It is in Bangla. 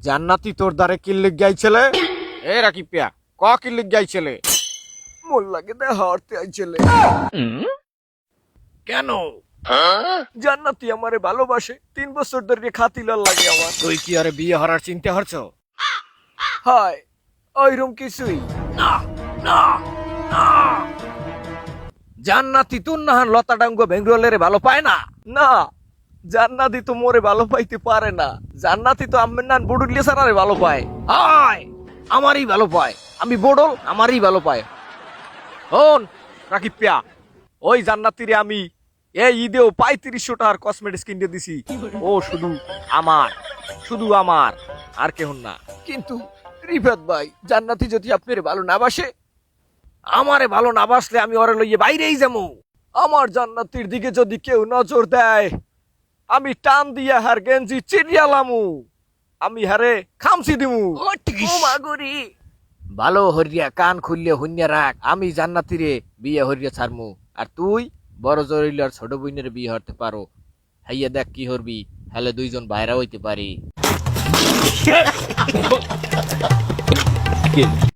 জান্নাতি তোর দ্বারে কিল্লিক গাইছিলে এ রাকিব পিয়া ক কিল্লিক গাইছিলে মোর লাগে দে হারতে আইছিলে কেন জান্নাতি আমারে ভালোবাসে 3 বছর ধরে খাতিলার লাগে আমার তুই কি আরে বিয়ে হরার চিন্তা হরছ হায় ওইরকম কিছুই না না না জান্নাতি তুন নাহান লতা ডাঙ্গ বেঙ্গলের ভালো পায় না না জান্নাতি তো মোরে ভালো পাইতে পারে না জান্নাতি তো আম্মের নান বুড়ুলিয়া সারারে ভালো পায় হায় আমারই ভালো পায় আমি বড়ল আমারই ভালো পায় হন রাকিব পিয়া ওই জান্নাতিরে আমি এই ঈদেও 3500 টাকার কসমেটিক্স কিনে দিছি ও শুধু আমার আর কেউ না কিন্তু রিফাত ভাই জান্নাতি যদি আপনার ভালো না বাসে আমারে ভালো না বাসলে আমি ওরে লইয়ে বাইরেই যাবো আমার জান্নাতির দিকে যদি কেউ নজর দেয় আমি টান দিয়া হার গেঞ্জি চিরিয়ালামু আমি হারে খামছি দিমু মাগুরি ভালো হরিয়া কান খুললে হুন্যা রাখ আমি জান্নাতিরে বিয়ে হরিয়া ছাড়মু আর তুই বড় জরিলার ছোট বোনের বিয়ে হতে পারো হাইয়া দেখ কি হরবি হলে দুইজন বাইরা হইতে পারি